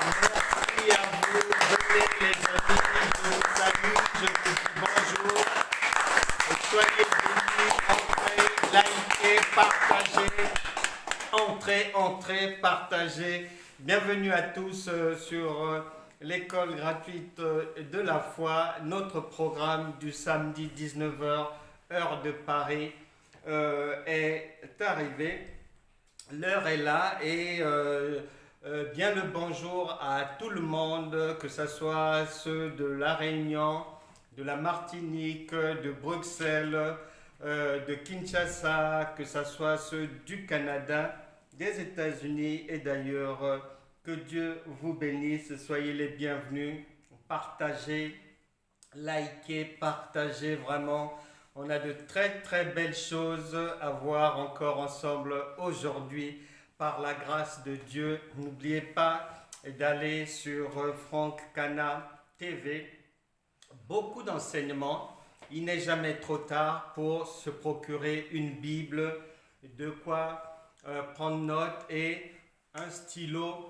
Merci à vous. Venez les amis, je vous salue, je vous dis bonjour. Soyez bénis, entrez, likez, partagez. Entrez, partagez. Bienvenue à tous sur l'école gratuite de la foi. Notre programme du samedi 19h, heure de Paris, est arrivé. L'heure est là et bien le bonjour à tout le monde, que ce soit ceux de La Réunion, de la Martinique, de Bruxelles, de Kinshasa, que ce soit ceux du Canada, des États-Unis et d'ailleurs. Que Dieu vous bénisse, soyez les bienvenus. Partagez, likez, partagez vraiment. On a de très très belles choses à voir encore ensemble aujourd'hui par la grâce de Dieu. N'oubliez pas d'aller sur Franck Cana TV. Beaucoup d'enseignements. Il n'est jamais trop tard pour se procurer une Bible, de quoi prendre note et un stylo.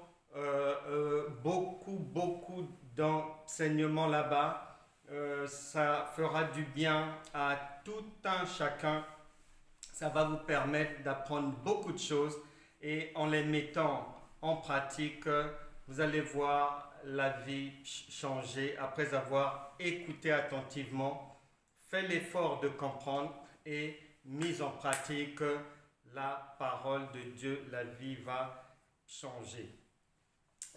Beaucoup d'enseignements là-bas. Ça fera du bien à tout un chacun. Ça va vous permettre d'apprendre beaucoup de choses et en les mettant en pratique, vous allez voir la vie changer après avoir écouté attentivement, fait l'effort de comprendre et mis en pratique la parole de Dieu. La vie va changer.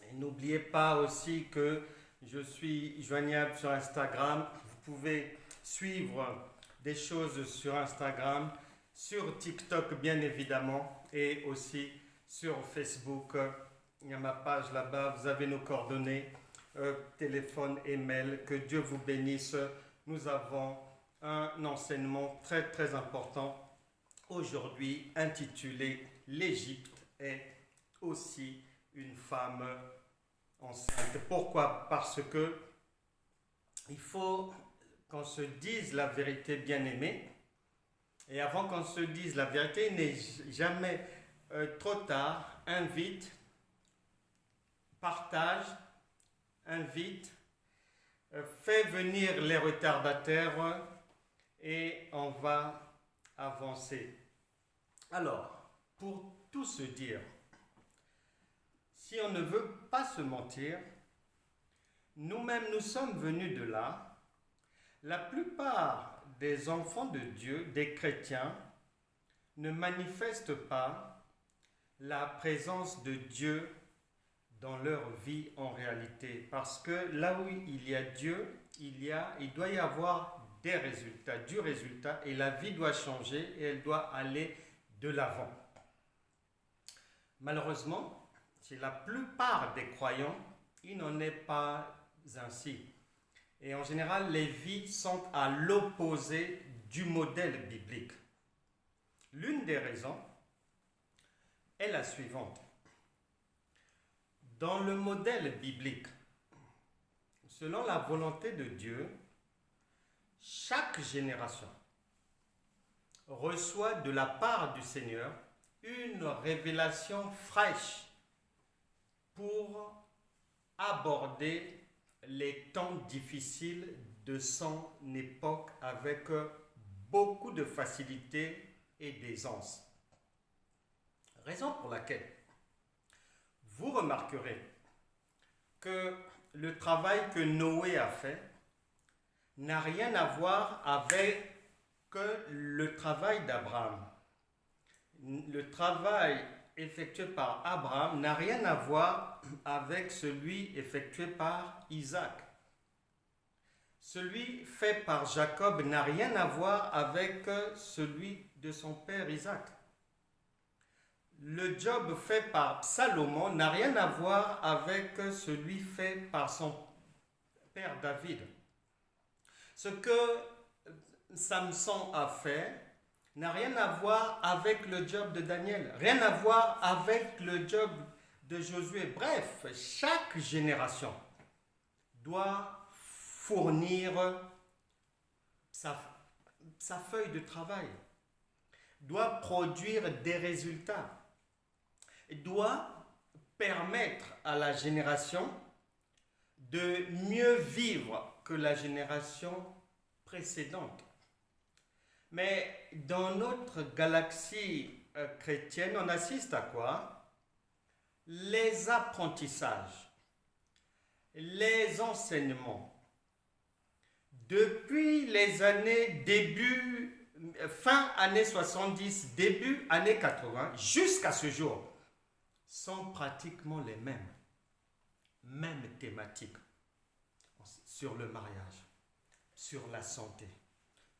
Et n'oubliez pas aussi que je suis joignable sur Instagram. Vous pouvez suivre des choses sur Instagram, sur TikTok bien évidemment et aussi sur Facebook. Il y a ma page là-bas, vous avez nos coordonnées, téléphone et mail. Que Dieu vous bénisse. Nous avons un enseignement très très important aujourd'hui intitulé L'Égypte est aussi une femme enceinte. Pourquoi? Parce que il faut qu'on se dise la vérité, bien-aimé. Et avant qu'on se dise la vérité, il n'est jamais trop tard. Invite, partage, invite, fais venir les retardataires et on va avancer. Alors, pour tout se dire, si on ne veut pas se mentir, nous-mêmes nous sommes venus de là. La plupart des enfants de Dieu, des chrétiens, ne manifestent pas la présence de Dieu dans leur vie en réalité. Parce que là où il y a Dieu, il doit y avoir des résultats, du résultat, et la vie doit changer et elle doit aller de l'avant. Malheureusement, chez la plupart des croyants, il n'en est pas ainsi. Et en général, les vies sont à l'opposé du modèle biblique. L'une des raisons est la suivante. Dans le modèle biblique, selon la volonté de Dieu, chaque génération reçoit de la part du Seigneur une révélation fraîche pour aborder les temps difficiles de son époque avec beaucoup de facilité et d'aisance. Raison pour laquelle vous remarquerez que le travail que Noé a fait n'a rien à voir avec le travail d'Abraham. Le travail effectué par Abraham n'a rien à voir avec celui effectué par Isaac. Celui fait par Jacob n'a rien à voir avec celui de son père Isaac. Le job fait par Salomon n'a rien à voir avec celui fait par son père David. Ce que Samson a fait n'a rien à voir avec le job de Daniel, rien à voir avec le job de Josué. Bref, chaque génération doit fournir sa feuille de travail, doit produire des résultats, doit permettre à la génération de mieux vivre que la génération précédente. Mais dans notre galaxie chrétienne, on assiste à quoi? Les apprentissages, les enseignements. Depuis les années fin années 70, début années 80, jusqu'à ce jour, sont pratiquement les mêmes thématiques sur le mariage, sur la santé,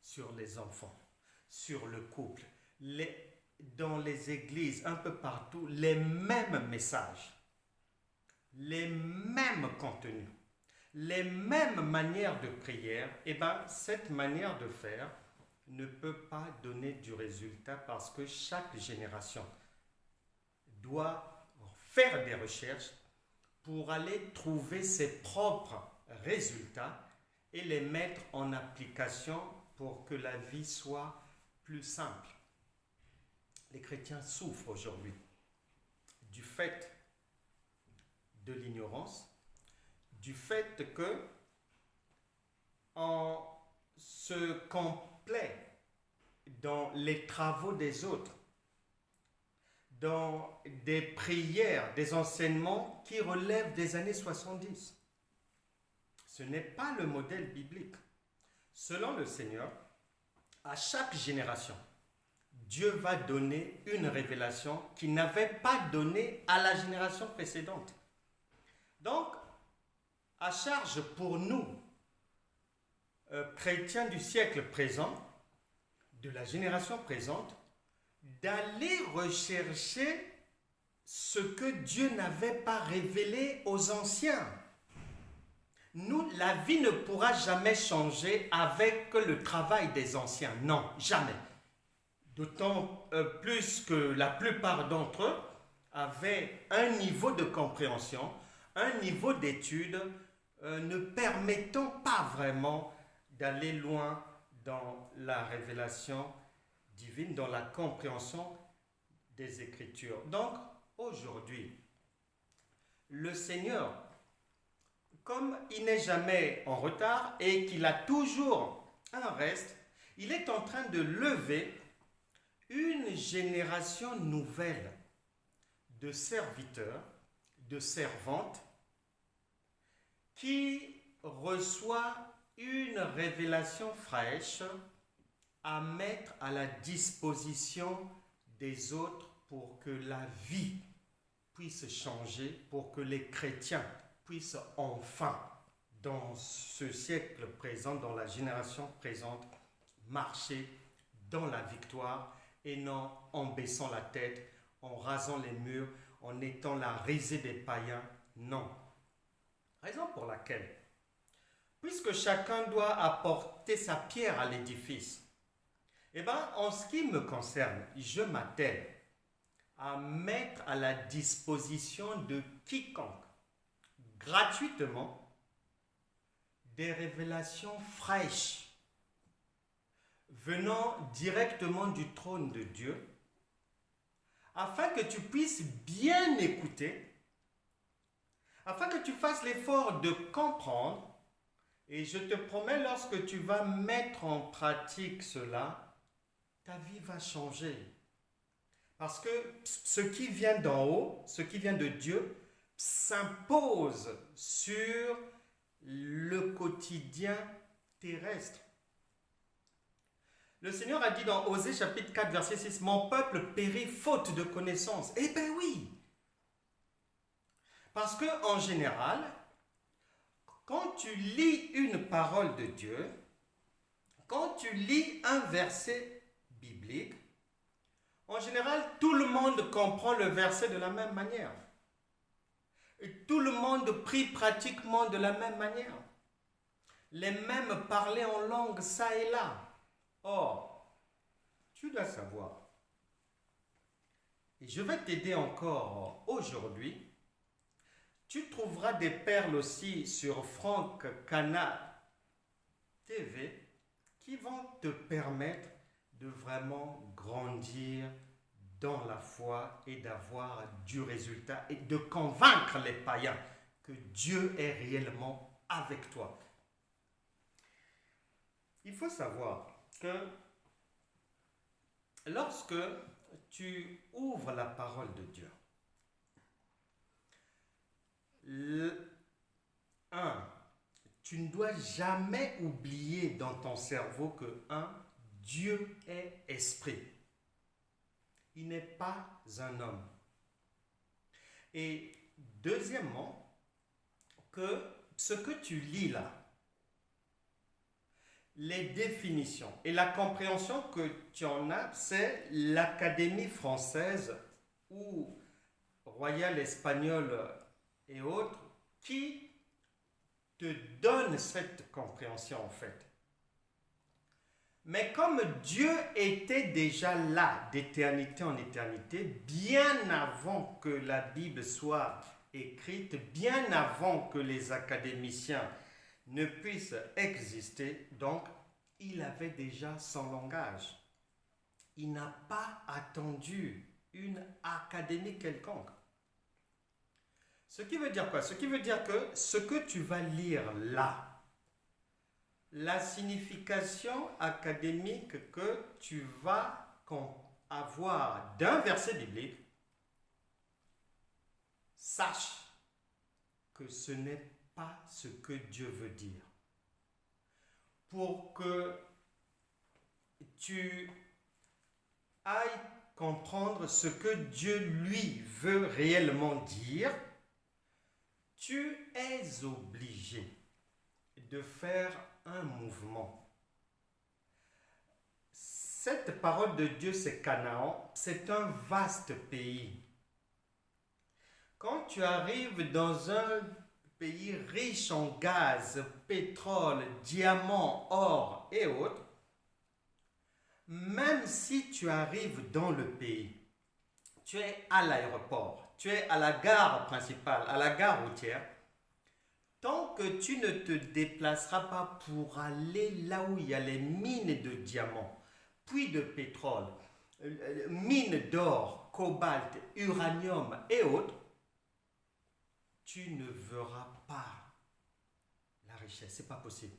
sur les enfants, sur le couple, dans les églises, un peu partout, les mêmes messages, les mêmes contenus, les mêmes manières de prière. Et bien, cette manière de faire ne peut pas donner du résultat parce que chaque génération doit faire des recherches pour aller trouver ses propres résultats et les mettre en application pour que la vie soit plus simple. Les chrétiens souffrent aujourd'hui du fait de l'ignorance, du fait que on se complaît dans les travaux des autres, dans des prières, des enseignements qui relèvent des années 70. Ce n'est pas le modèle biblique. Selon le Seigneur, à chaque génération, Dieu va donner une révélation qu'il n'avait pas donnée à la génération précédente. Donc, à charge pour nous, chrétiens du siècle présent, de la génération présente, d'aller rechercher ce que Dieu n'avait pas révélé aux anciens. Nous, la vie ne pourra jamais changer avec le travail des anciens. Non, jamais. D'autant plus que la plupart d'entre eux avaient un niveau de compréhension, un niveau d'étude ne permettant pas vraiment d'aller loin dans la révélation divine, dans la compréhension des Écritures. Donc, aujourd'hui, le Seigneur, comme il n'est jamais en retard et qu'il a toujours un reste, il est en train de lever une génération nouvelle de serviteurs, de servantes, qui reçoit une révélation fraîche à mettre à la disposition des autres pour que la vie puisse changer, pour que les chrétiens puissent enfin, dans ce siècle présent, dans la génération présente, marcher dans la victoire et non en baissant la tête, en rasant les murs, en étant la risée des païens. Non. Raison pour laquelle, puisque chacun doit apporter sa pierre à l'édifice, eh bien, en ce qui me concerne, je m'attelle à mettre à la disposition de quiconque, gratuitement, des révélations fraîches, venant directement du trône de Dieu, afin que tu puisses bien écouter, afin que tu fasses l'effort de comprendre. Et je te promets, lorsque tu vas mettre en pratique cela, ta vie va changer. Parce que ce qui vient d'en haut, ce qui vient de Dieu, s'impose sur le quotidien terrestre. Le Seigneur a dit dans Osée chapitre 4, verset 6, « Mon peuple périt faute de connaissance. » Eh bien oui. Parce qu'en général, quand tu lis une parole de Dieu, quand tu lis un verset biblique, en général, tout le monde comprend le verset de la même manière. Et tout le monde prie pratiquement de la même manière. Les mêmes parlés en langue, ça et là. Or, tu dois savoir, et je vais t'aider encore aujourd'hui, tu trouveras des perles aussi sur Franck Cana TV qui vont te permettre de vraiment grandir dans la foi et d'avoir du résultat et de convaincre les païens que Dieu est réellement avec toi. Il faut savoir que lorsque tu ouvres la parole de Dieu, tu ne dois jamais oublier dans ton cerveau que Dieu est esprit. Il n'est pas un homme. Et deuxièmement, que ce que tu lis là, les définitions et la compréhension que tu en as, c'est l'Académie française ou Royale espagnole et autres qui te donnent cette compréhension en fait. Mais comme Dieu était déjà là d'éternité en éternité, bien avant que la Bible soit écrite, bien avant que les académiciens ne puissent exister, donc il avait déjà son langage. Il n'a pas attendu une académie quelconque. Ce qui veut dire quoi? Ce qui veut dire que ce que tu vas lire là, la signification académique que tu vas avoir d'un verset biblique, sache que ce n'est pas ce que Dieu veut dire. Pour que tu ailles comprendre ce que Dieu lui veut réellement dire, tu es obligé de faire un mouvement. Cette parole de Dieu, c'est Canaan, c'est un vaste pays. Quand tu arrives dans un pays riche en gaz, pétrole, diamants, or et autres, même si tu arrives dans le pays, tu es à l'aéroport, tu es à la gare principale, à la gare routière, tant que tu ne te déplaceras pas pour aller là où il y a les mines de diamants, puis de pétrole, mines d'or, cobalt, uranium et autres, tu ne verras pas la richesse. Ce n'est pas possible.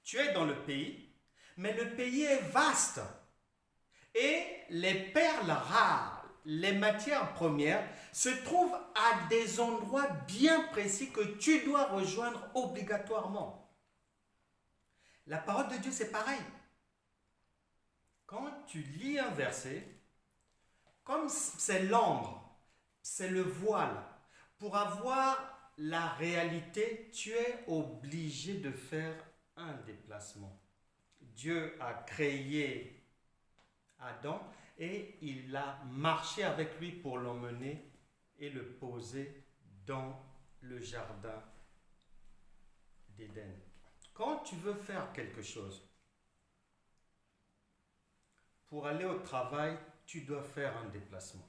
Tu es dans le pays, mais le pays est vaste. Et les perles rares, les matières premières, se trouvent à des endroits bien précis que tu dois rejoindre obligatoirement. La parole de Dieu, c'est pareil. Quand tu lis un verset, comme c'est l'ombre, c'est le voile, pour avoir la réalité, tu es obligé de faire un déplacement. Dieu a créé Adam et il a marché avec lui pour l'emmener et le poser dans le jardin d'Éden. Quand tu veux faire quelque chose, pour aller au travail, tu dois faire un déplacement.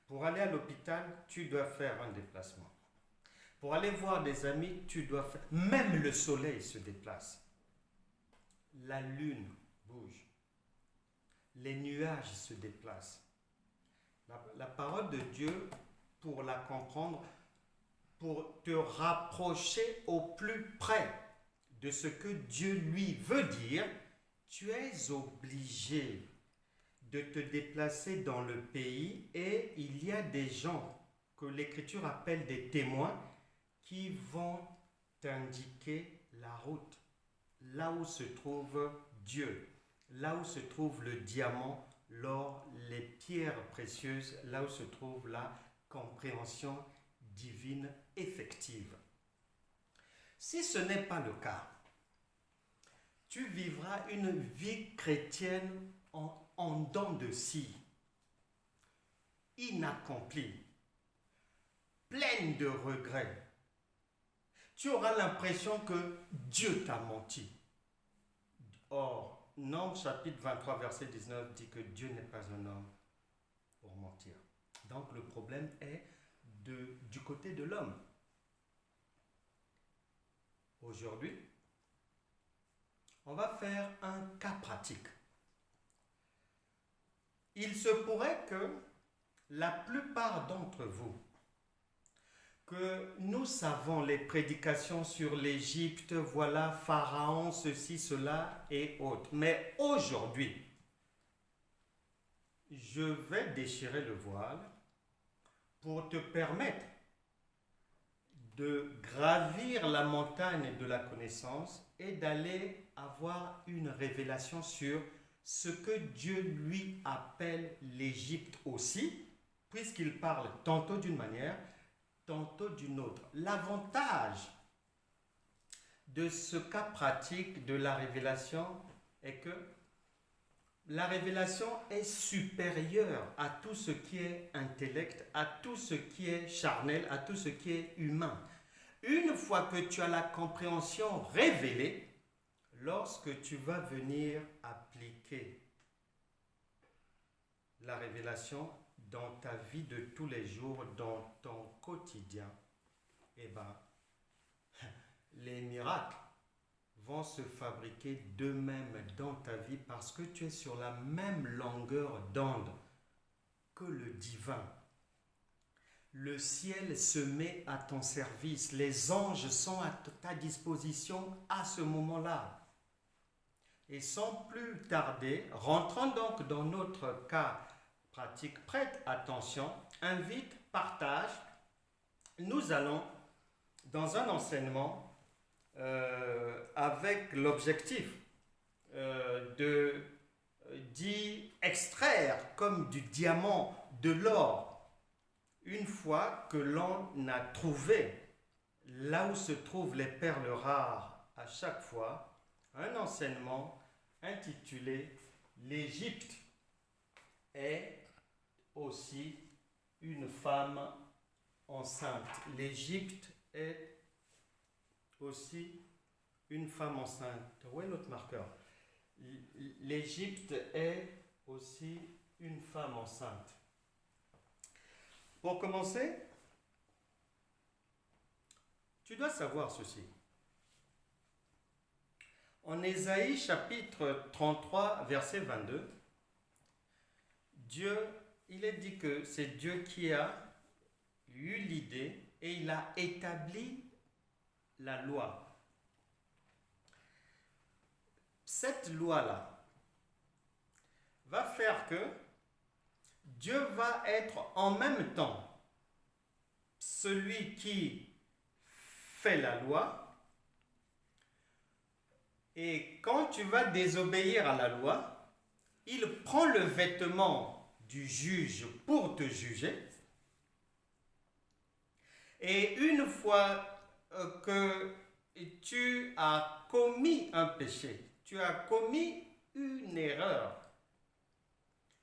Pour aller à l'hôpital, tu dois faire un déplacement. Pour aller voir des amis, tu dois faire... Même le soleil se déplace. La lune bouge. Les nuages se déplacent. La parole de Dieu, pour la comprendre, pour te rapprocher au plus près de ce que Dieu lui veut dire, tu es obligé de te déplacer dans le pays et il y a des gens que l'Écriture appelle des témoins qui vont t'indiquer la route, là où se trouve Dieu, là où se trouve le diamant, l'or, les pierres précieuses, là où se trouve la compréhension divine effective. Si ce n'est pas le cas, tu vivras une vie chrétienne en dents de scie, inaccomplie, pleine de regrets. Tu auras l'impression que Dieu t'a menti. Or, Nombre chapitre 23, verset 19 dit que Dieu n'est pas un homme pour mentir. Donc le problème est du côté de l'homme. Aujourd'hui, on va faire un cas pratique. il se pourrait que la plupart d'entre vous, que nous savons les prédications sur l'Égypte, voilà, Pharaon, ceci, cela et autres. Mais aujourd'hui, je vais déchirer le voile pour te permettre de gravir la montagne de la connaissance et d'aller avoir une révélation sur ce que Dieu lui appelle l'Égypte aussi, puisqu'il parle tantôt d'une manière, tantôt d'une autre. L'avantage de ce cas pratique de la révélation est que la révélation est supérieure à tout ce qui est intellect, à tout ce qui est charnel, à tout ce qui est humain. Une fois que tu as la compréhension révélée, lorsque tu vas venir appliquer la révélation dans ta vie de tous les jours, dans ton quotidien, eh bien, les miracles vont se fabriquer d'eux-mêmes dans ta vie parce que tu es sur la même longueur d'onde que le divin. Le ciel se met à ton service, les anges sont à ta disposition à ce moment-là. Et sans plus tarder, rentrons donc dans notre cas pratique. Prête attention, invite, partage. Nous allons dans un enseignement avec l'objectif d'y extraire comme du diamant de l'or une fois que l'on a trouvé là où se trouvent les perles rares à chaque fois, un enseignement intitulé l'Égypte est aussi une femme enceinte. L'Égypte est aussi une femme enceinte. Où est l'autre marqueur? L'Égypte est aussi une femme enceinte. Pour commencer, tu dois savoir ceci. En Ésaïe chapitre 33, verset 22, Dieu, il est dit que c'est Dieu qui a eu l'idée et il a établi la loi. Cette loi-là va faire que Dieu va être en même temps celui qui fait la loi, et quand tu vas désobéir à la loi, il prend le vêtement du juge pour te juger, et une fois que tu as commis un péché, tu as commis une erreur,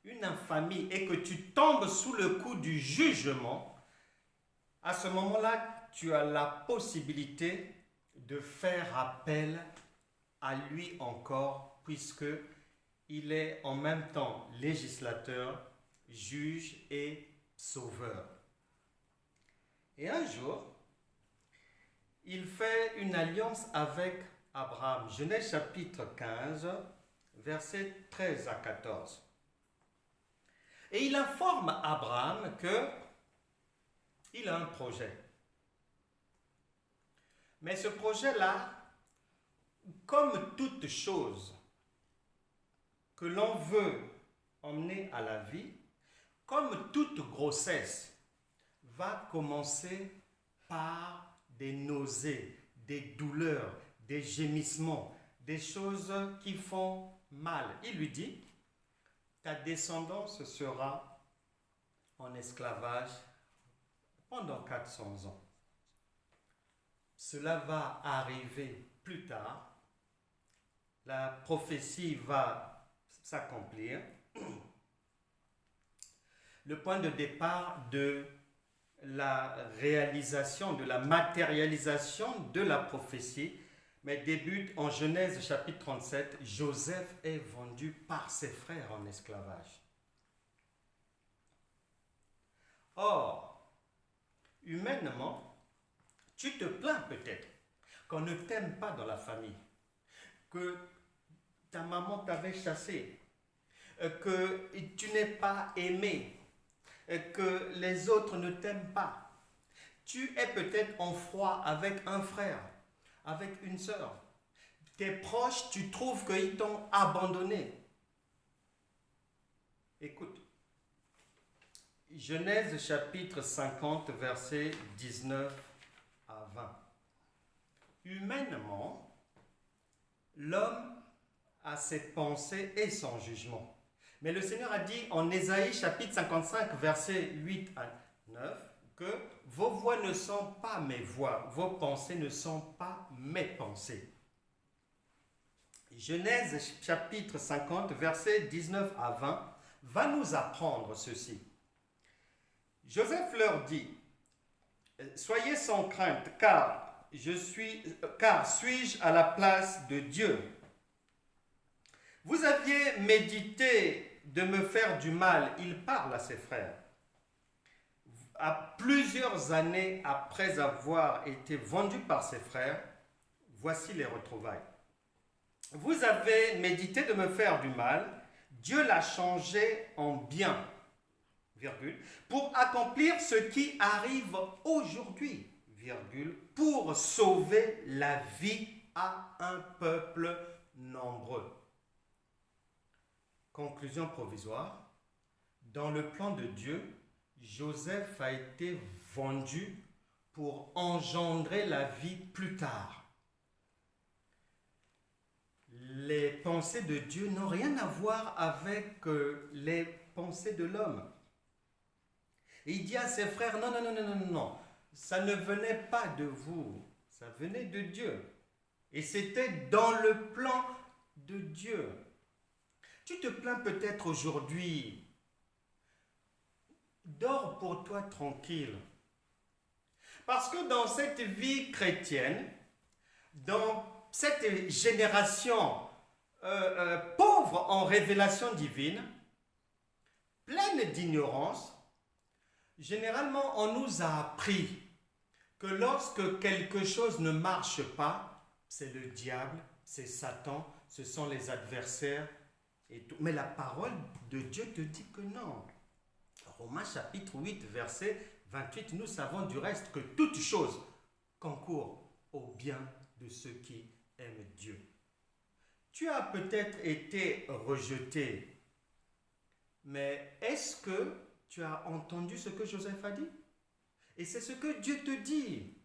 une infamie, et que tu tombes sous le coup du jugement, à ce moment-là, tu as la possibilité de faire appel à lui encore, puisque il est en même temps législateur, juge et sauveur. Et un jour, il fait une alliance avec Abraham. Genèse chapitre 15, versets 13 à 14. Et il informe Abraham qu'il a un projet. Mais ce projet-là, comme toute chose que l'on veut emmener à la vie, comme toute grossesse, va commencer par des nausées, des douleurs, des gémissements, des choses qui font mal. Il lui dit, ta descendance sera en esclavage pendant 400 ans. Cela va arriver plus tard. La prophétie va s'accomplir. Le point de départ de la réalisation, de la matérialisation de la prophétie, mais débute en Genèse chapitre 37. Joseph est vendu par ses frères en esclavage. Or, humainement, tu te plains peut-être qu'on ne t'aime pas dans la famille, que ta maman t'avait chassé, que tu n'es pas aimé, que les autres ne t'aiment pas. Tu es peut-être en froid avec un frère, avec une sœur. Tes proches, tu trouves qu'ils t'ont abandonné. Écoute, Genèse chapitre 50, versets 19 à 20. Humainement, l'homme a ses pensées et son jugement. Mais le Seigneur a dit en Ésaïe chapitre 55, versets 8 à 9, que vos voix ne sont pas mes voix, vos pensées ne sont pas mes pensées. Genèse chapitre 50, versets 19 à 20, va nous apprendre ceci. Joseph leur dit, soyez sans crainte, car suis-je à la place de Dieu? Vous aviez médité de me faire du mal, il parle à ses frères. À plusieurs années après avoir été vendu par ses frères, voici les retrouvailles. Vous avez médité de me faire du mal, Dieu l'a changé en bien, virgule, pour accomplir ce qui arrive aujourd'hui, virgule, pour sauver la vie à un peuple nombreux. Conclusion provisoire, dans le plan de Dieu, Joseph a été vendu pour engendrer la vie plus tard. Les pensées de Dieu n'ont rien à voir avec les pensées de l'homme. Et il dit à ses frères, non, ça ne venait pas de vous, ça venait de Dieu. Et c'était dans le plan de Dieu. Tu te plains peut-être aujourd'hui, dors pour toi tranquille. Parce que dans cette vie chrétienne, dans cette génération pauvre en révélation divine, pleine d'ignorance, généralement on nous a appris que lorsque quelque chose ne marche pas, c'est le diable, c'est Satan, ce sont les adversaires et tout. Mais la parole de Dieu te dit que non. Romains chapitre 8, verset 28, nous savons du reste que toute chose concourt au bien de ceux qui aiment Dieu. Tu as peut-être été rejeté, mais est-ce que tu as entendu ce que Joseph a dit? Et c'est ce que Dieu te dit.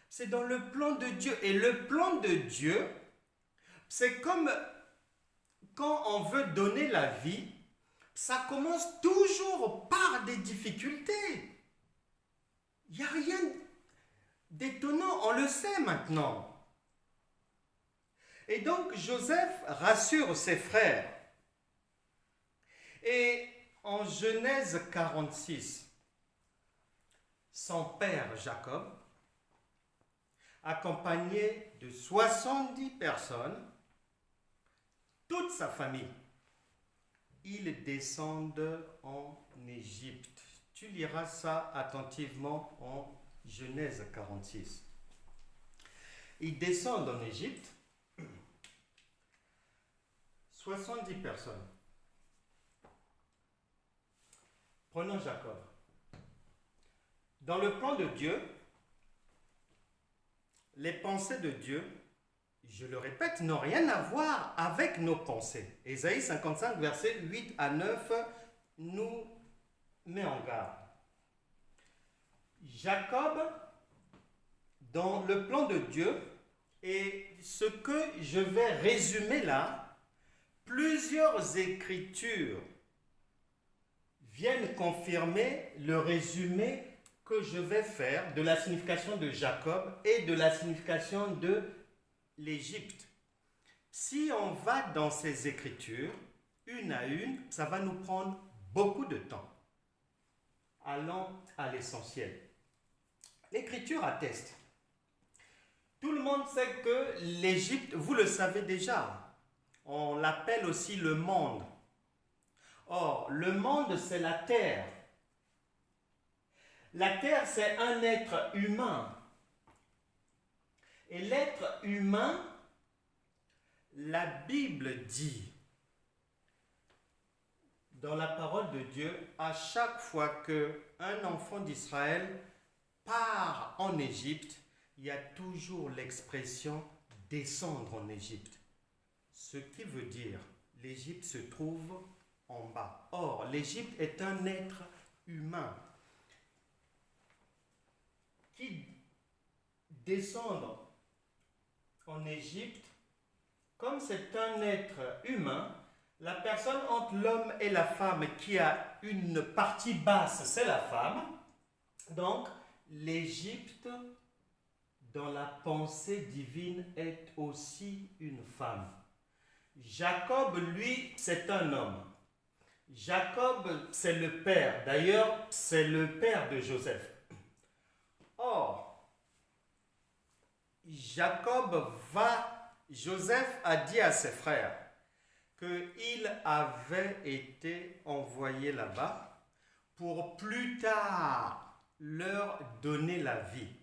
C'est dans le plan de Dieu. Et le plan de Dieu, c'est comme quand on veut donner la vie, ça commence toujours par des difficultés. Il n'y a rien d'étonnant, on le sait maintenant. Et donc Joseph rassure ses frères. Et en Genèse 46, son père Jacob, accompagné de 70 personnes, toute sa famille, ils descendent en Égypte. Tu liras ça attentivement en Genèse 46. Ils descendent en Égypte, 70 personnes. Prenons Jacob. Dans le plan de Dieu, les pensées de Dieu, je le répète, n'ont rien à voir avec nos pensées. Ésaïe 55, versets 8 à 9, nous met en garde. Jacob, dans le plan de Dieu, et ce que je vais résumer là, plusieurs écritures viennent confirmer le résumé que je vais faire de la signification de Jacob et de la signification de l'Égypte. Si on va dans ces écritures, une à une, ça va nous prendre beaucoup de temps. Allons à l'essentiel. L'Écriture atteste. Tout le monde sait que l'Égypte, vous le savez déjà, on l'appelle aussi le monde. Or, le monde, c'est la terre. La terre, c'est un être humain. Et l'être humain, la Bible dit dans la parole de Dieu, à chaque fois qu'un enfant d'Israël part en Égypte, il y a toujours l'expression descendre en Égypte. Ce qui veut dire l'Égypte se trouve en bas. Or, l'Égypte est un être humain qui descend en Égypte. Comme c'est un être humain, la personne entre l'homme et la femme qui a une partie basse, c'est la femme. Donc, l'Égypte, dans la pensée divine, est aussi une femme. Jacob, lui, c'est un homme. Jacob, c'est le père. D'ailleurs, c'est le père de Joseph. Or, Joseph a dit à ses frères qu'il avait été envoyé là-bas pour plus tard leur donner la vie.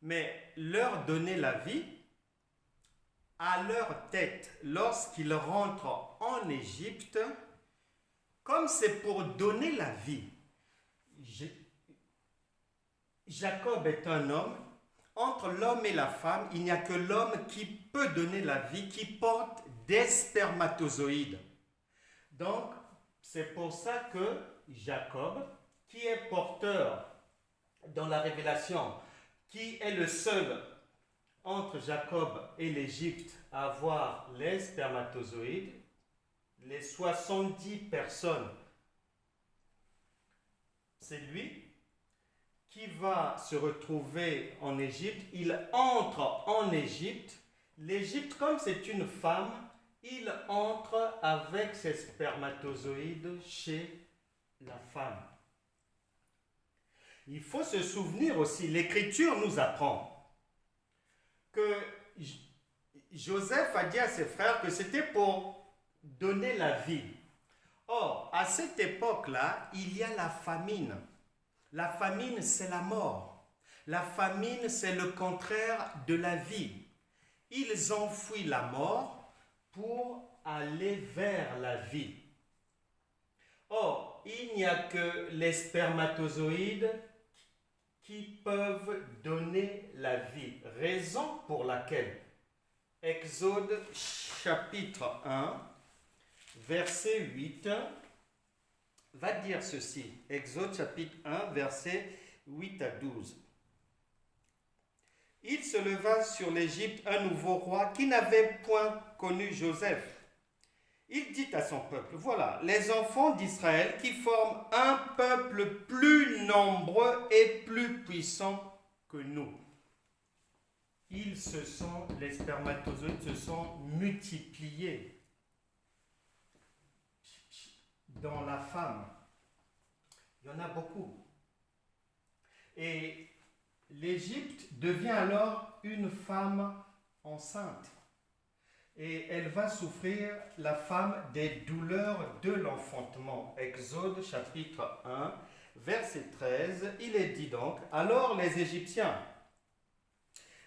Mais leur donner la vie, à leur tête, lorsqu'ils rentrent en Égypte, comme c'est pour donner la vie, Jacob est un homme. Entre l'homme et la femme, il n'y a que l'homme qui peut donner la vie, qui porte des spermatozoïdes. Donc, c'est pour ça que Jacob, qui est porteur dans la révélation, qui est le seul entre Jacob et l'Égypte à avoir les spermatozoïdes, les 70 personnes, c'est lui qui va se retrouver en Égypte. Il entre en Égypte. L'Égypte, comme c'est une femme, il entre avec ses spermatozoïdes chez la femme. Il faut se souvenir aussi, l'Écriture nous apprend que Joseph a dit à ses frères que c'était pour donner la vie. Or, à cette époque-là, il y a la famine. La famine, c'est la mort. La famine, c'est le contraire de la vie. Ils ont fui la mort pour aller vers la vie. Or, il n'y a que les spermatozoïdes qui peuvent donner la vie. Raison pour laquelle Exode chapitre 1, verset 8, va dire ceci. Exode chapitre 1, versets 8 à 12. Il se leva sur l'Égypte un nouveau roi qui n'avait point connu Joseph. Il dit à son peuple, voilà, les enfants d'Israël qui forment un peuple plus nombreux et plus puissant que nous. Les spermatozoïdes se sont multipliés dans la femme. Il y en a beaucoup. Et l'Égypte devient alors une femme enceinte. Et elle va souffrir, la femme, des douleurs de l'enfantement. Exode chapitre 1, verset 13, il est dit donc, alors les Égyptiens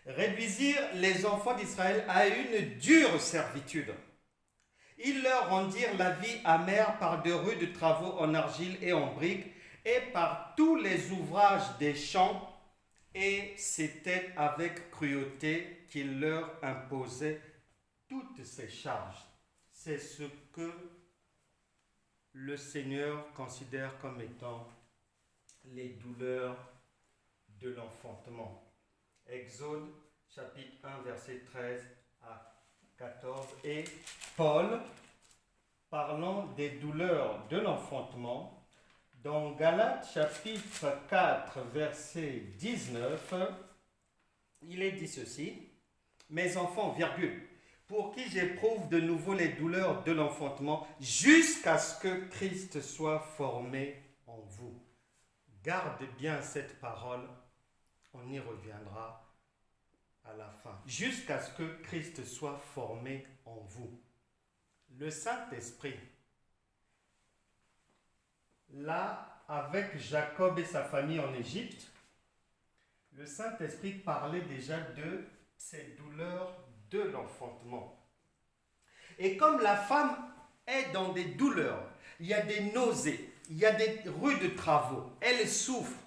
réduisirent les enfants d'Israël à une dure servitude. Ils leur rendirent la vie amère par de rudes travaux en argile et en briques et par tous les ouvrages des champs, et c'était avec cruauté qu'ils leur imposaient toutes ces charges. C'est ce que le Seigneur considère comme étant les douleurs de l'enfantement. Exode chapitre 1, verset 13 à 14. Et Paul, parlant des douleurs de l'enfantement, dans Galates chapitre 4, verset 19, il est dit ceci, « Mes enfants, virgule, pour qui j'éprouve de nouveau les douleurs de l'enfantement, jusqu'à ce que Christ soit formé en vous. » Garde bien cette parole, on y reviendra à la fin. Jusqu'à ce que Christ soit formé en vous. Le Saint-Esprit, là, avec Jacob et sa famille en Égypte, le Saint-Esprit parlait déjà de ces douleurs de l'enfantement. Et comme la femme est dans des douleurs, il y a des nausées, il y a des rudes travaux. Elle souffre.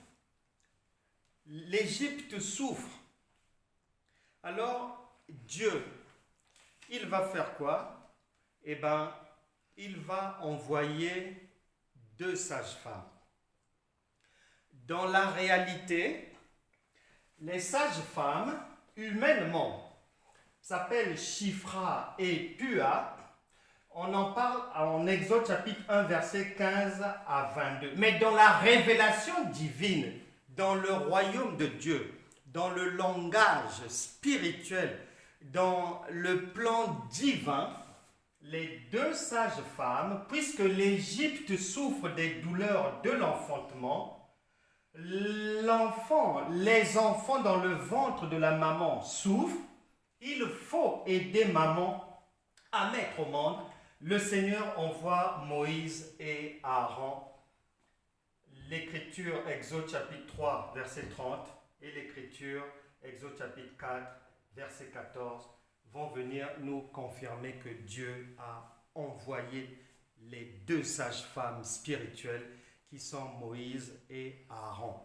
L'Égypte souffre. Alors, Dieu, il va faire quoi? Eh bien, il va envoyer 2 sages-femmes. Dans la réalité, les sages-femmes, humainement, s'appellent Shifra et Pua. On en parle en Exode chapitre 1, verset 15 à 22. Mais dans la révélation divine, dans le royaume de Dieu, dans le langage spirituel, dans le plan divin, les 2 sages-femmes, puisque l'Égypte souffre des douleurs de l'enfantement, les enfants dans le ventre de la maman souffrent, il faut aider maman à mettre au monde. Le Seigneur envoie Moïse et Aaron. L'écriture Exode chapitre 3, verset 30 et l'écriture Exode chapitre 4, verset 14 vont venir nous confirmer que Dieu a envoyé les 2 sages-femmes spirituelles qui sont Moïse et Aaron.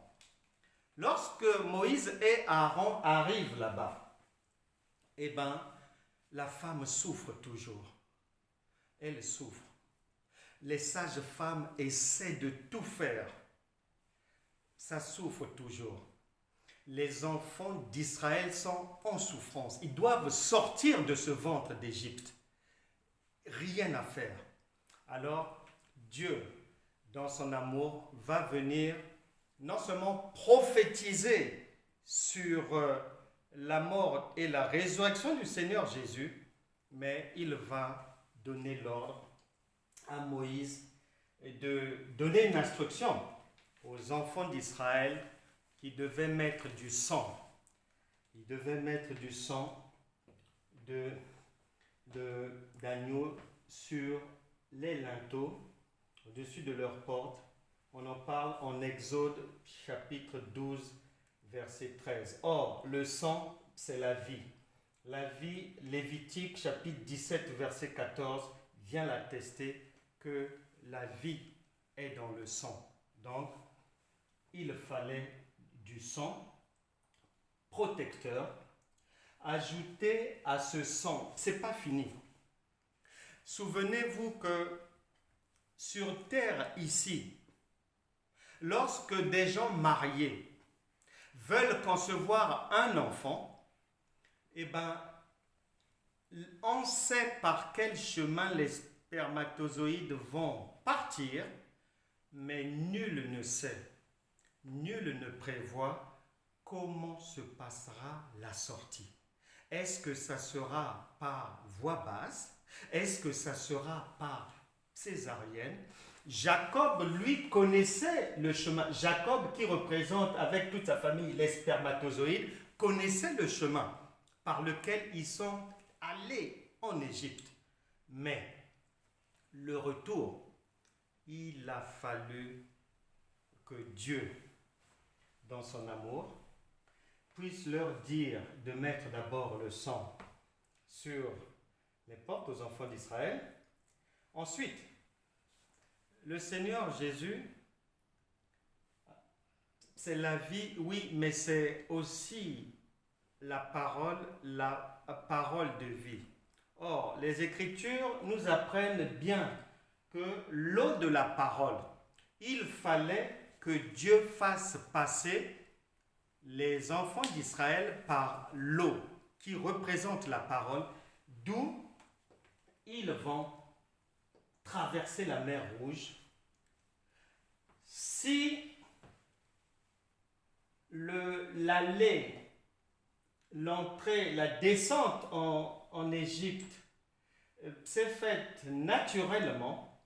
Lorsque Moïse et Aaron arrivent là-bas, eh bien, la femme souffre toujours. Elle souffre. Les sages-femmes essaient de tout faire. Ça souffre toujours. Les enfants d'Israël sont en souffrance. Ils doivent sortir de ce ventre d'Égypte. Rien à faire. Alors, Dieu, dans son amour, va venir non seulement prophétiser sur la mort et la résurrection du Seigneur Jésus, mais il va donner l'ordre à Moïse de donner une instruction aux enfants d'Israël qui devaient mettre du sang. Ils devaient mettre du sang d'agneau sur les linteaux au-dessus de leurs portes. On en parle en Exode chapitre 12, verset 13. Or, le sang, c'est la vie. La vie, Lévitique chapitre 17, verset 14, vient l'attester que la vie est dans le sang. Donc, il fallait du sang protecteur ajouté à ce sang. Ce n'est pas fini. Souvenez-vous que sur terre ici, lorsque des gens mariés veulent concevoir un enfant, eh bien, on sait par quel chemin les spermatozoïdes vont partir, mais nul ne sait, nul ne prévoit comment se passera la sortie. Est-ce que ça sera par voie basse? Est-ce que ça sera par césarienne? Jacob, lui, connaissait le chemin. Jacob, qui représente avec toute sa famille les spermatozoïdes, connaissait le chemin par lequel ils sont allés en Égypte. Mais le retour, il a fallu que Dieu, dans son amour, puisse leur dire de mettre d'abord le sang sur les portes aux enfants d'Israël. Ensuite, le Seigneur Jésus, c'est la vie, oui, mais c'est aussi la parole de vie. Or, les Écritures nous apprennent bien que l'eau de la parole, il fallait que Dieu fasse passer les enfants d'Israël par l'eau qui représente la parole, d'où ils vont traverser la mer Rouge. Si l'entrée, la descente en Égypte s'est faite naturellement,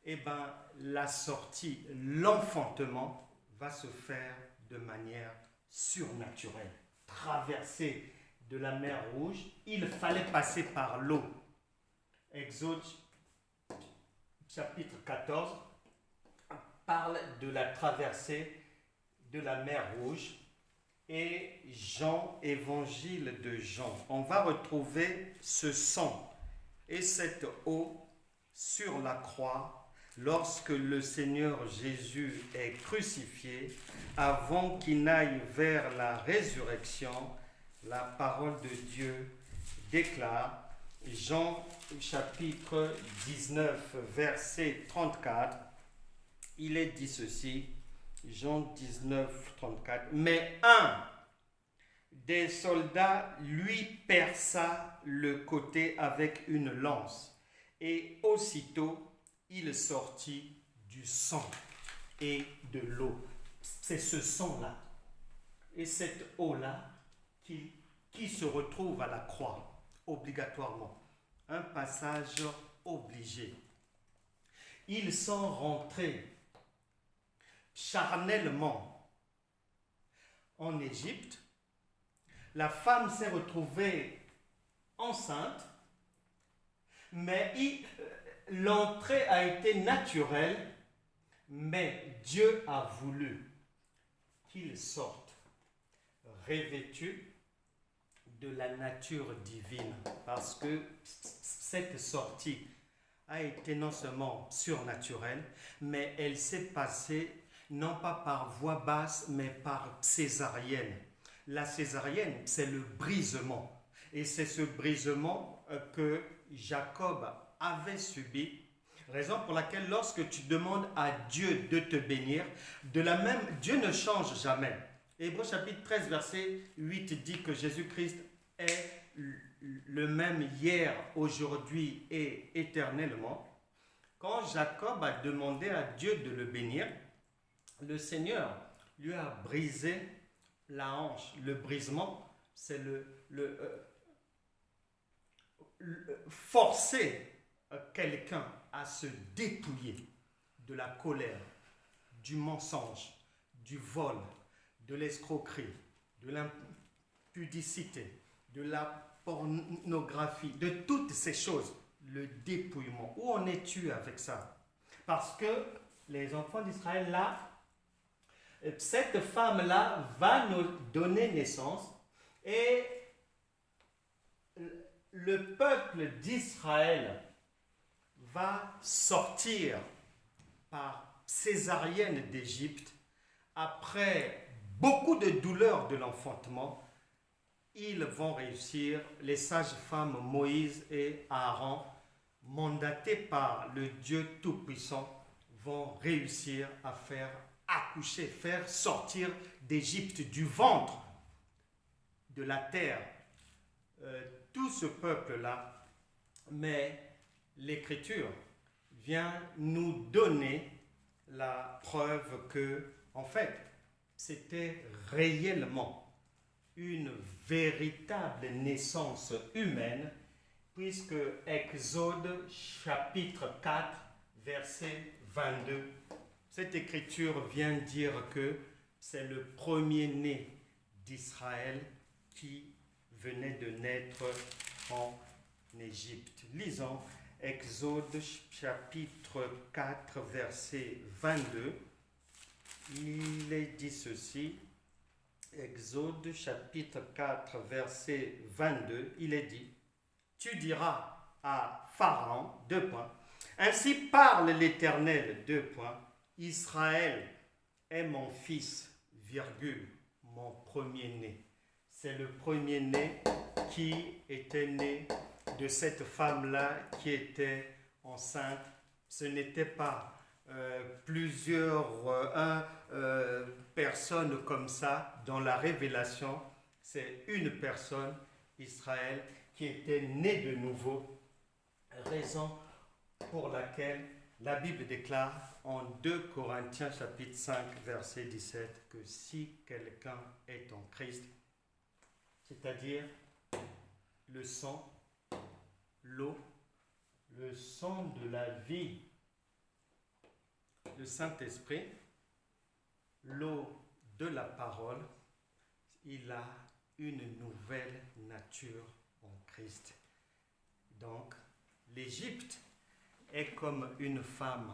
eh bien, la sortie, l'enfantement va se faire de manière surnaturelle. Traverser de la mer Rouge, il fallait passer par l'eau. Exode chapitre 14 parle de la traversée de la mer Rouge. Et Jean, évangile de Jean, on va retrouver ce sang et cette eau sur la croix lorsque le Seigneur Jésus est crucifié, avant qu'il n'aille vers la résurrection, la parole de Dieu déclare, Jean chapitre 19, verset 34, il est dit ceci, Jean 19, 34, mais un des soldats lui perça le côté avec une lance, et aussitôt il sortit du sang et de l'eau. C'est ce sang-là et cette eau-là qui se retrouve à la croix, obligatoirement. Un passage obligé. Ils sont rentrés charnellement en Égypte. La femme s'est retrouvée enceinte, mais l'entrée a été naturelle, mais Dieu a voulu qu'ils sortent revêtus de la nature divine, parce que cette sortie a été non seulement surnaturelle, mais elle s'est passée non pas par voie basse, mais par césarienne. La césarienne, c'est le brisement. Et c'est ce brisement que Jacob avait subi. Raison pour laquelle lorsque tu demandes à Dieu de te bénir, Dieu ne change jamais. Hébreux chapitre 13, verset 8 dit que Jésus-Christ est le même hier, aujourd'hui et éternellement. Quand Jacob a demandé à Dieu de le bénir, le Seigneur lui a brisé la hanche. Le brisement, c'est forcer quelqu'un à se dépouiller de la colère, du mensonge, du vol, de l'escroquerie, de l'impudicité, de la pornographie, de toutes ces choses. Le dépouillement. Où en es-tu avec ça? Parce que les enfants d'Israël, là, cette femme-là va nous donner naissance et le peuple d'Israël va sortir par césarienne d'Égypte après beaucoup de douleurs de l'enfantement. Ils vont réussir, les sages-femmes Moïse et Aaron, mandatés par le Dieu Tout-Puissant, vont réussir à faire accoucher, faire sortir d'Égypte, du ventre, de la terre, tout ce peuple-là. Mais l'Écriture vient nous donner la preuve que, en fait, c'était réellement une véritable naissance humaine, puisque Exode chapitre 4, verset 22, cette écriture vient dire que c'est le premier-né d'Israël qui venait de naître en Égypte. Lisons Exode chapitre 4, verset 22. Il est dit ceci. Exode chapitre 4, verset 22, il est dit, tu diras à Pharaon, ainsi parle l'Éternel, Israël est mon fils, mon premier-né. C'est le premier-né qui était né de cette femme-là qui était enceinte. Ce n'était pas plusieurs personnes comme ça dans la révélation. C'est une personne, Israël, qui était née de nouveau, raison pour laquelle la Bible déclare en 2 Corinthiens chapitre 5 verset 17 que si quelqu'un est en Christ, c'est-à-dire le sang, l'eau, le sang de la vie, le Saint-Esprit, l'eau de la parole, il a une nouvelle nature en Christ. Donc, l'Égypte est comme une femme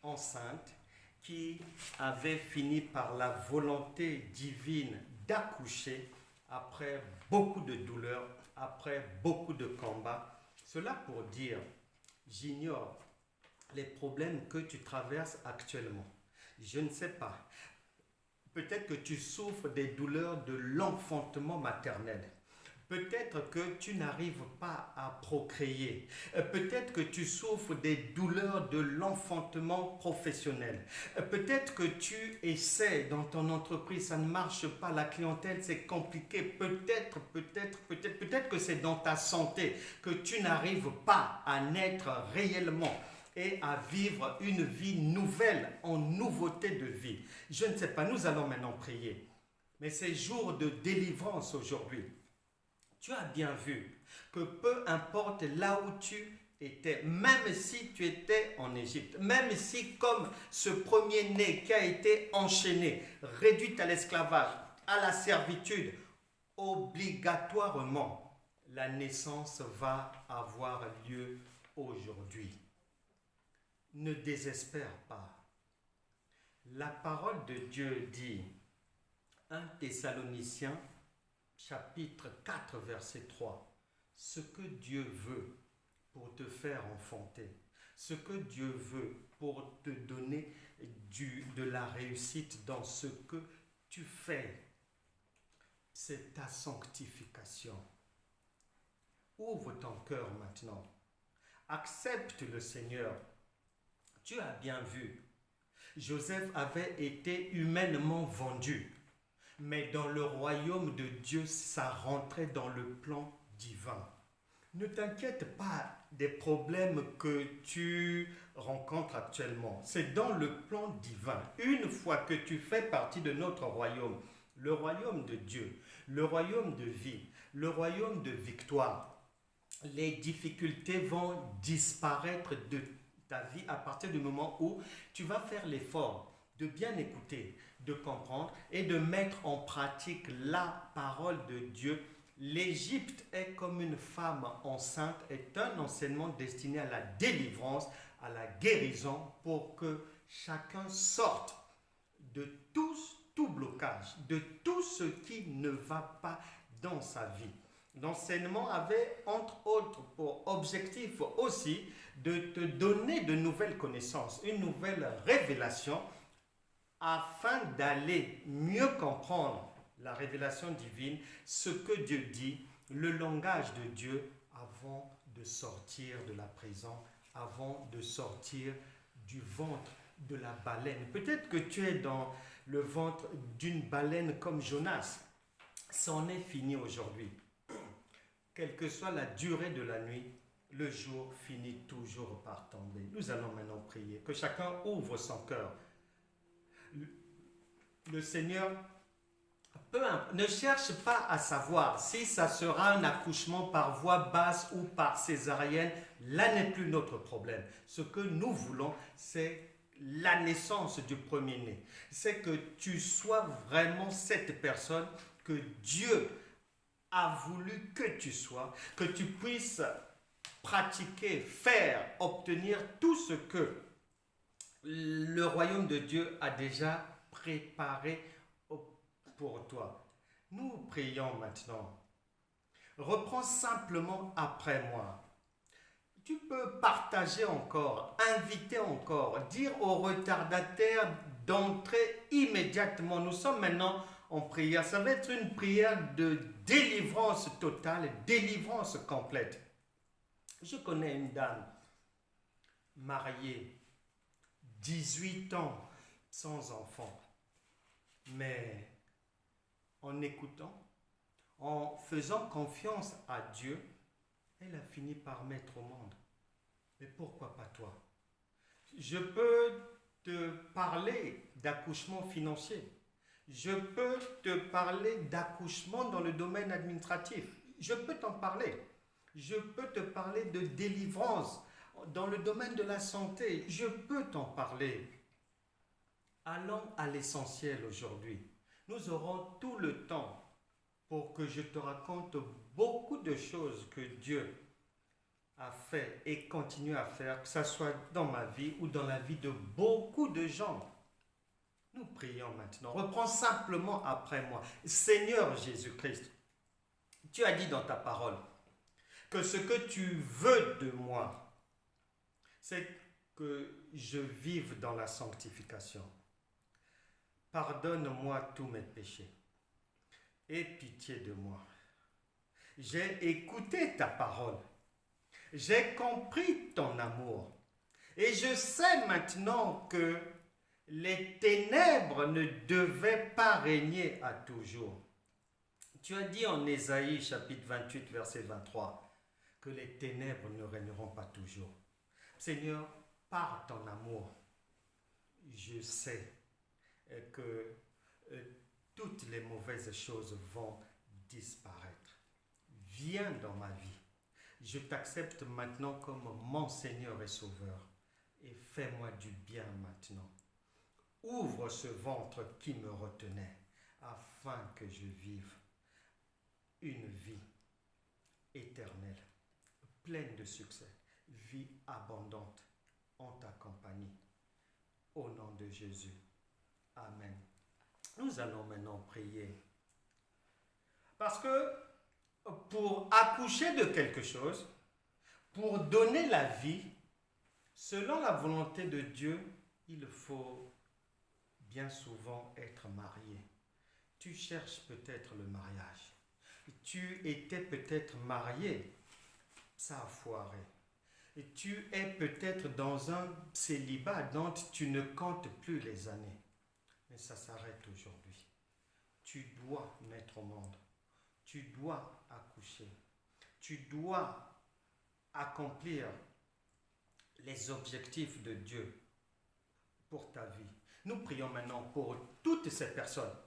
enceinte qui avait fini par la volonté divine d'accoucher après beaucoup de douleurs, après beaucoup de combats. Cela pour dire, j'ignore les problèmes que tu traverses actuellement. Je ne sais pas. Peut-être que tu souffres des douleurs de l'enfantement maternel. Peut-être que tu n'arrives pas à procréer. Peut-être que tu souffres des douleurs de l'enfantement professionnel. Peut-être que tu essaies dans ton entreprise, ça ne marche pas, la clientèle c'est compliqué. Peut-être que c'est dans ta santé que tu n'arrives pas à naître réellement et à vivre une vie nouvelle en nouveauté de vie. Je ne sais pas, nous allons maintenant prier. Mais c'est jour de délivrance aujourd'hui. Tu as bien vu que peu importe là où tu étais, même si tu étais en Égypte, même si comme ce premier-né qui a été enchaîné, réduit à l'esclavage, à la servitude, obligatoirement, la naissance va avoir lieu aujourd'hui. Ne désespère pas. La parole de Dieu dit, 1 Thessaloniciens chapitre 4, verset 3, ce que Dieu veut pour te faire enfanter, ce que Dieu veut pour te donner de la réussite dans ce que tu fais, c'est ta sanctification. Ouvre ton cœur maintenant. Accepte le Seigneur. Tu as bien vu, Joseph avait été humainement vendu. Mais dans le royaume de Dieu, ça rentrait dans le plan divin. Ne t'inquiète pas des problèmes que tu rencontres actuellement. C'est dans le plan divin. Une fois que tu fais partie de notre royaume, le royaume de Dieu, le royaume de vie, le royaume de victoire, les difficultés vont disparaître de ta vie à partir du moment où tu vas faire l'effort de bien écouter, de comprendre et de mettre en pratique la parole de Dieu. L'Égypte est comme une femme enceinte, est un enseignement destiné à la délivrance, à la guérison, pour que chacun sorte de tout blocage, de tout ce qui ne va pas dans sa vie. L'enseignement avait, entre autres, pour objectif aussi de te donner de nouvelles connaissances, une nouvelle révélation, afin d'aller mieux comprendre la révélation divine, ce que Dieu dit, le langage de Dieu, avant de sortir de la prison, avant de sortir du ventre de la baleine. Peut-être que tu es dans le ventre d'une baleine comme Jonas. C'en est fini aujourd'hui. Quelle que soit la durée de la nuit, le jour finit toujours par tomber. Nous allons maintenant prier. Que chacun ouvre son cœur. Le Seigneur ne cherche pas à savoir si ça sera un accouchement par voie basse ou par césarienne. Là n'est plus notre problème. Ce que nous voulons, c'est la naissance du premier-né. C'est que tu sois vraiment cette personne que Dieu a voulu que tu sois, que tu puisses pratiquer, faire, obtenir tout ce que le royaume de Dieu a déjà préparé pour toi. Nous prions maintenant. Reprends simplement après moi. Tu peux partager encore, inviter encore, dire aux retardataires d'entrer immédiatement. Nous sommes maintenant en prière. Ça va être une prière de délivrance totale, délivrance complète. Je connais une dame mariée, 18 ans, sans enfant. Mais en écoutant, en faisant confiance à Dieu, elle a fini par mettre au monde. Mais pourquoi pas toi? Je peux te parler d'accouchement financier. Je peux te parler d'accouchement dans le domaine administratif. Je peux t'en parler. Je peux te parler de délivrance dans le domaine de la santé. Je peux t'en parler. Allons à l'essentiel aujourd'hui. Nous aurons tout le temps pour que je te raconte beaucoup de choses que Dieu a fait et continue à faire, que ce soit dans ma vie ou dans la vie de beaucoup de gens. Nous prions maintenant. Reprends simplement après moi. Seigneur Jésus-Christ, tu as dit dans ta parole que ce que tu veux de moi, c'est que je vive dans la sanctification. Pardonne-moi tous mes péchés. Aie pitié de moi. J'ai écouté ta parole. J'ai compris ton amour. Et je sais maintenant que les ténèbres ne devaient pas régner à toujours. Tu as dit en Ésaïe chapitre 28, verset 23, que les ténèbres ne régneront pas toujours. Seigneur, par ton amour, je sais que toutes les mauvaises choses vont disparaître. Viens dans ma vie. Je t'accepte maintenant comme mon Seigneur et Sauveur. Et fais-moi du bien maintenant. Ouvre ce ventre qui me retenait afin que je vive une vie éternelle, pleine de succès, vie abondante en ta compagnie. Au nom de Jésus. Amen. Nous allons maintenant prier. Parce que pour accoucher de quelque chose, pour donner la vie, selon la volonté de Dieu, il faut bien souvent être marié. Tu cherches peut-être le mariage. Tu étais peut-être marié, ça a foiré. Et tu es peut-être dans un célibat dont tu ne comptes plus les années. Mais ça s'arrête aujourd'hui. Tu dois naître au monde. Tu dois accoucher. Tu dois accomplir les objectifs de Dieu pour ta vie. Nous prions maintenant pour toutes ces personnes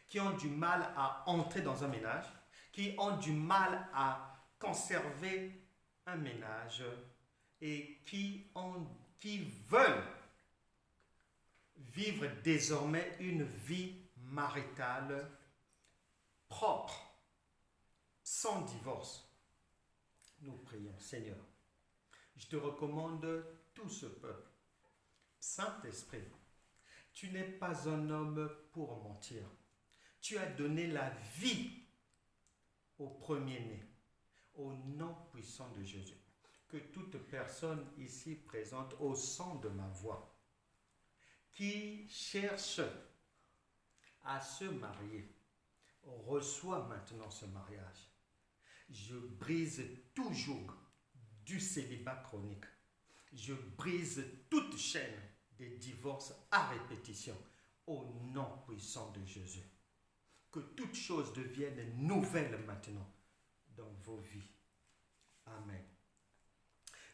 qui ont du mal à entrer dans un ménage, qui ont du mal à conserver un ménage et qui veulent vivre désormais une vie maritale propre, sans divorce. Nous prions, Seigneur, je te recommande tout ce peuple. Saint-Esprit, tu n'es pas un homme pour mentir. Tu as donné la vie au premier-né, au nom puissant de Jésus. Que toute personne ici présente au son de ma voix, qui cherche à se marier, reçoit maintenant ce mariage. Je brise tout joug du célibat chronique. Je brise toute chaîne des divorces à répétition au nom puissant de Jésus. Que toutes choses deviennent nouvelles maintenant dans vos vies. Amen.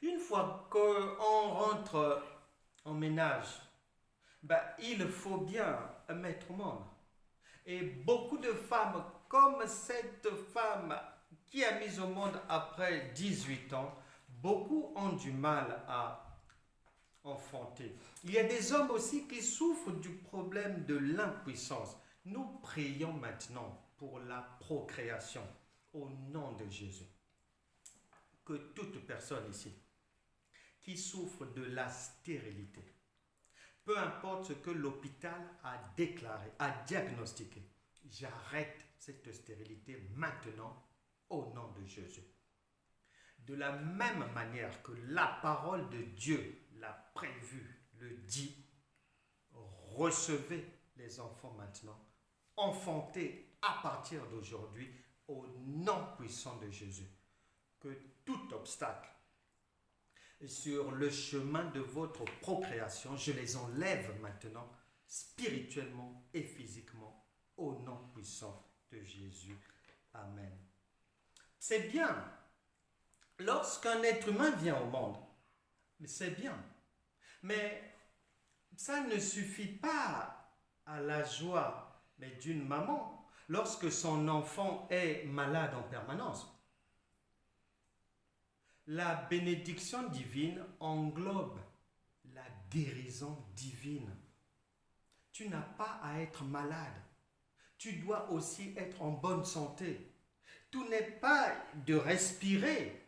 Une fois qu'on rentre en ménage, il faut bien mettre au monde. Et beaucoup de femmes, comme cette femme qui a mis au monde après 18 ans, beaucoup ont du mal à enfanter. Il y a des hommes aussi qui souffrent du problème de l'impuissance. Nous prions maintenant pour la procréation au nom de Jésus. Que toute personne ici qui souffre de la stérilité, peu importe ce que l'hôpital a déclaré, a diagnostiqué, j'arrête cette stérilité maintenant au nom de Jésus. De la même manière que la parole de Dieu l'a prévu, le dit, recevez les enfants maintenant, enfantez à partir d'aujourd'hui au nom puissant de Jésus. Que tout obstacle sur le chemin de votre procréation, je les enlève maintenant spirituellement et physiquement au nom puissant de Jésus. Amen. C'est bien. Lorsqu'un être humain vient au monde, c'est bien. Mais ça ne suffit pas à la joie d'une maman lorsque son enfant est malade en permanence. La bénédiction divine englobe la guérison divine. Tu n'as pas à être malade. Tu dois aussi être en bonne santé. Tout n'est pas de respirer.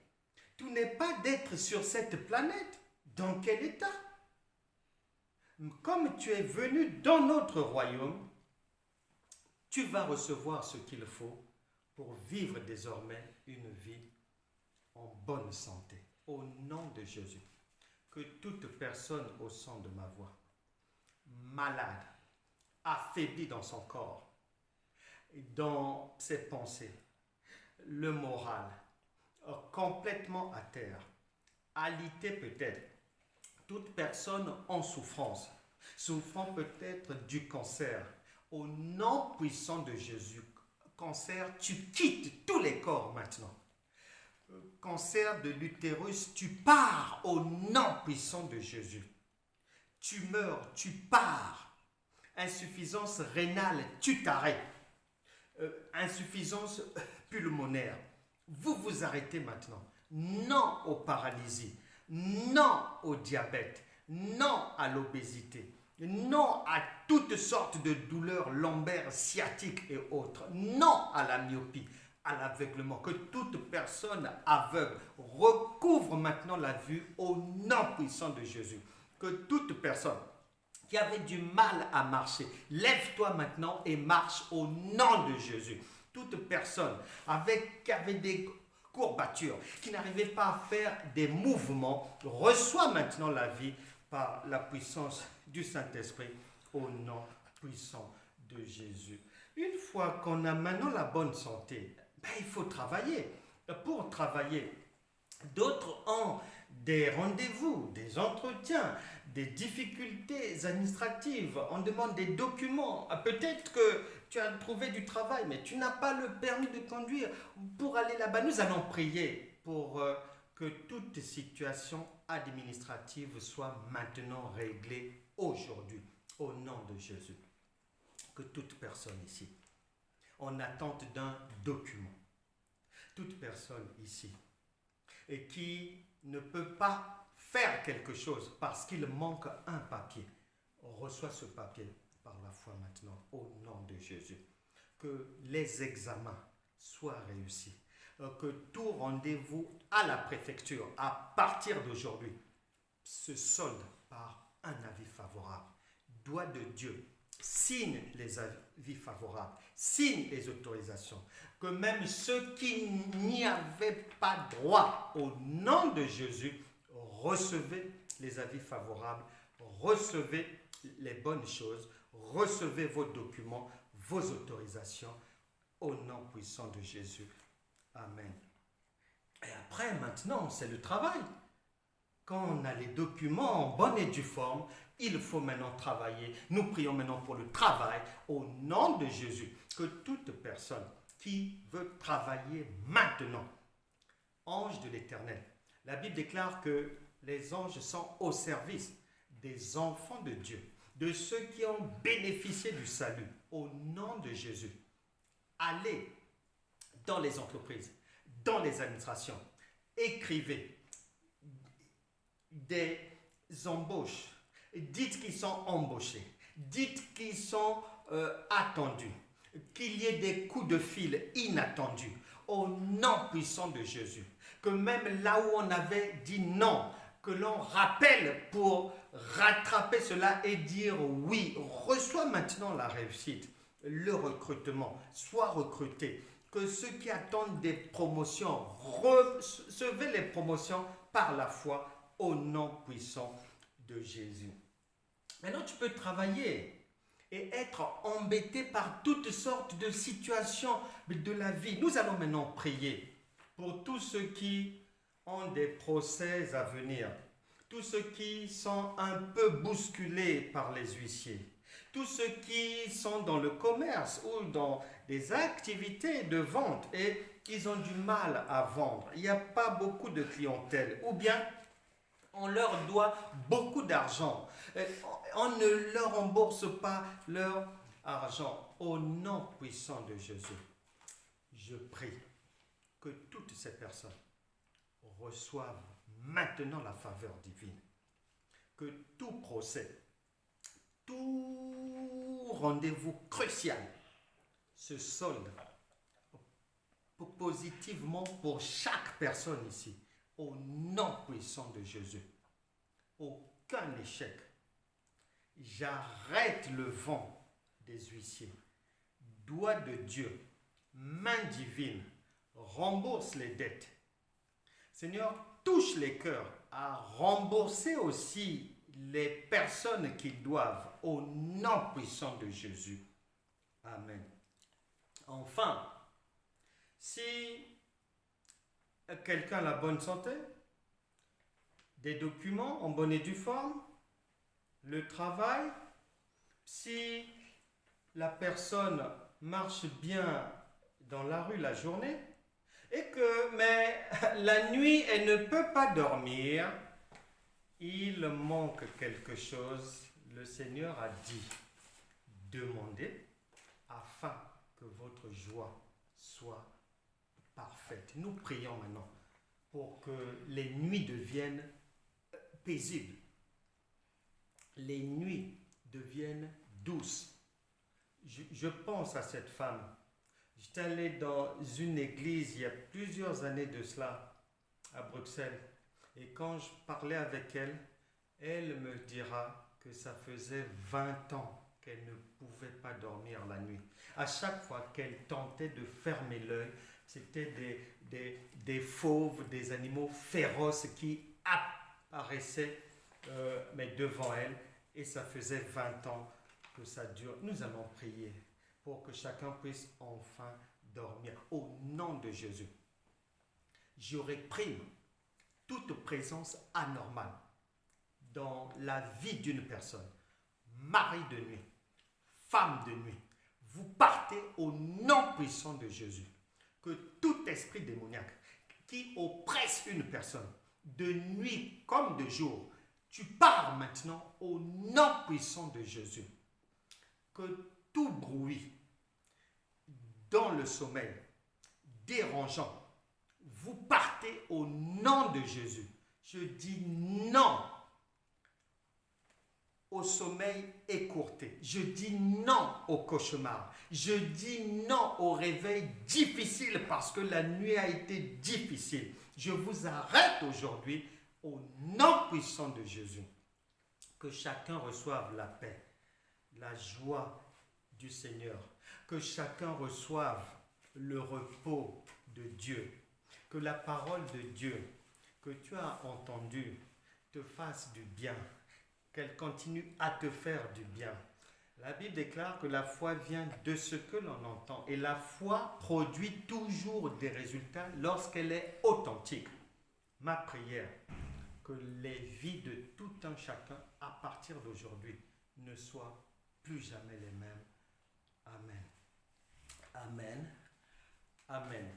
Tout n'est pas d'être sur cette planète. Dans quel état? Comme tu es venu dans notre royaume, tu vas recevoir ce qu'il faut pour vivre désormais une vie en bonne santé. Au nom de Jésus. que toute personne au son de ma voix, malade, affaiblie dans son corps, dans ses pensées, le moral, complètement à terre, alité peut-être, toute personne en souffrance, souffrant peut-être du cancer, au nom puissant de Jésus, cancer, tu quittes tous les corps maintenant. Cancer de l'utérus, tu pars au nom puissant de Jésus. Tu meurs, tu pars. Insuffisance rénale, tu t'arrêtes. Insuffisance pulmonaire, vous vous arrêtez maintenant. Non aux paralysies, non au diabète, non à l'obésité, non à toutes sortes de douleurs lombaires, sciatiques et autres, non à la myopie, à l'aveuglement. Que toute personne aveugle recouvre maintenant la vue au nom puissant de Jésus. Que toute personne qui avait du mal à marcher, lève-toi maintenant et marche au nom de Jésus. Toute personne qui avait des courbatures, qui n'arrivait pas à faire des mouvements, reçoit maintenant la vie par la puissance du Saint-Esprit au nom puissant de Jésus. Une fois qu'on a maintenant la bonne santé, il faut travailler. Pour travailler, d'autres ont des rendez-vous, des entretiens, des difficultés administratives, on demande des documents. Peut-être que tu as trouvé du travail, mais tu n'as pas le permis de conduire pour aller là-bas. Nous allons prier pour que toute situation administrative soit maintenant réglée aujourd'hui, au nom de Jésus. Que toute personne ici, en attente d'un document, toute personne ici, et qui ne peut pas faire quelque chose parce qu'il manque un papier, reçoit ce papier par la foi maintenant au nom de Jésus. Que les examens soient réussis, que tout rendez-vous à la préfecture à partir d'aujourd'hui se solde par un avis favorable. Doigt de Dieu, signe les avis favorables, signe les autorisations, que même ceux qui n'y avaient pas droit, au nom de Jésus, recevez les avis favorables, recevez les bonnes choses, recevez vos documents, vos autorisations, au nom puissant de Jésus. Amen. Et après, maintenant, c'est le travail. Quand on a les documents en bonne et due forme, il faut maintenant travailler. Nous prions maintenant pour le travail au nom de Jésus. Que toute personne qui veut travailler maintenant, ange de l'Éternel, la Bible déclare que les anges sont au service des enfants de Dieu, de ceux qui ont bénéficié du salut au nom de Jésus. Allez dans les entreprises, dans les administrations, écrivez des embauches, dites qu'ils sont embauchés, dites qu'ils sont attendus, qu'il y ait des coups de fil inattendus au nom puissant de Jésus. Que même là où on avait dit non, que l'on rappelle pour rattraper cela et dire oui, reçois maintenant la réussite, le recrutement, sois recruté. Que ceux qui attendent des promotions, recevez les promotions par la foi au nom puissant de Jésus. Maintenant, tu peux travailler et être embêté par toutes sortes de situations de la vie. Nous allons maintenant prier pour tous ceux qui ont des procès à venir, tous ceux qui sont un peu bousculés par les huissiers, tous ceux qui sont dans le commerce ou dans des activités de vente et ils ont du mal à vendre. Il n'y a pas beaucoup de clientèle ou bien on leur doit beaucoup d'argent. On ne leur rembourse pas leur argent. Au nom puissant de Jésus, je prie que toutes ces personnes reçoivent maintenant la faveur divine. Que tout procès, tout rendez-vous crucial se solde positivement pour chaque personne ici. Au nom puissant de Jésus. Aucun échec. J'arrête le vent des huissiers. Doigt de Dieu, main divine, rembourse les dettes. Seigneur, touche les cœurs à rembourser aussi les personnes qui doivent au nom puissant de Jésus. Amen. Enfin, si quelqu'un a la bonne santé, des documents en bonne et due forme, le travail, si la personne marche bien dans la rue la journée, mais la nuit, elle ne peut pas dormir, il manque quelque chose. Le Seigneur a dit, demandez afin que votre joie soit parfaite. Nous prions maintenant pour que les nuits deviennent paisibles. Les nuits deviennent douces. Je pense à cette femme. J'étais allé dans une église il y a plusieurs années de cela, à Bruxelles. Et quand je parlais avec elle, elle me dira que ça faisait 20 ans qu'elle ne pouvait pas dormir la nuit. À chaque fois qu'elle tentait de fermer l'œil, c'était des fauves, des animaux féroces qui apparaissaient mais devant elle. Et ça faisait 20 ans que ça dure. Nous allons prier pour que chacun puisse enfin dormir. Au nom de Jésus, je réprime toute présence anormale dans la vie d'une personne. Mari de nuit, femme de nuit, vous partez au nom puissant de Jésus. Que tout esprit démoniaque qui oppresse une personne, de nuit comme de jour, tu pars maintenant au nom puissant de Jésus. Que tout bruit dans le sommeil, dérangeant, vous partez au nom de Jésus. Je dis non au sommeil écourté. Je dis non au cauchemar. Je dis non au réveil difficile parce que la nuit a été difficile. Je vous arrête aujourd'hui au nom puissant de Jésus. Que chacun reçoive la paix, la joie du Seigneur. Que chacun reçoive le repos de Dieu. Que la parole de Dieu que tu as entendue te fasse du bien. Qu'elle continue à te faire du bien. La Bible déclare que la foi vient de ce que l'on entend. Et la foi produit toujours des résultats lorsqu'elle est authentique. Ma prière, que les vies de tout un chacun à partir d'aujourd'hui ne soient plus jamais les mêmes. Amen. Amen. Amen.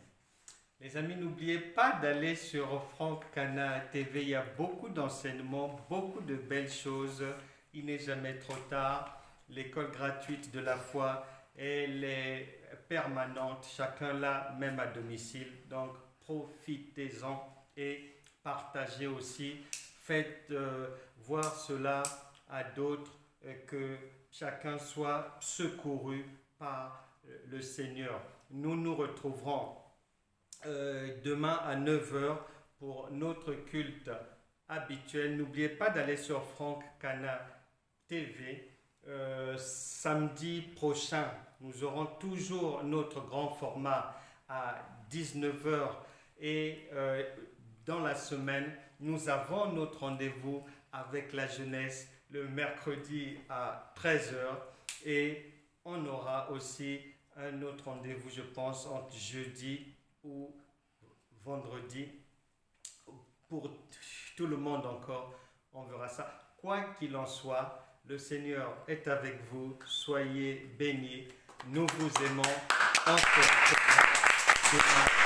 Les amis, n'oubliez pas d'aller sur Franck Cana TV. Il y a beaucoup d'enseignements, beaucoup de belles choses. Il n'est jamais trop tard. L'école gratuite de la foi, elle est permanente. Chacun là, même à domicile. Donc, profitez-en et partagez aussi. Faites voir cela à d'autres, que chacun soit secouru par le Seigneur. Nous nous retrouverons demain à 9h pour notre culte habituel. N'oubliez pas d'aller sur Franck Cana TV. Samedi prochain, nous aurons toujours notre grand format à 19h et dans la semaine, nous avons notre rendez-vous avec la jeunesse le mercredi à 13h et on aura aussi un autre rendez-vous, je pense, entre jeudi ou vendredi. Pour tout le monde encore, on verra ça. Quoi qu'il en soit, le Seigneur est avec vous. Soyez bénis. Nous vous aimons. On se retrouve demain.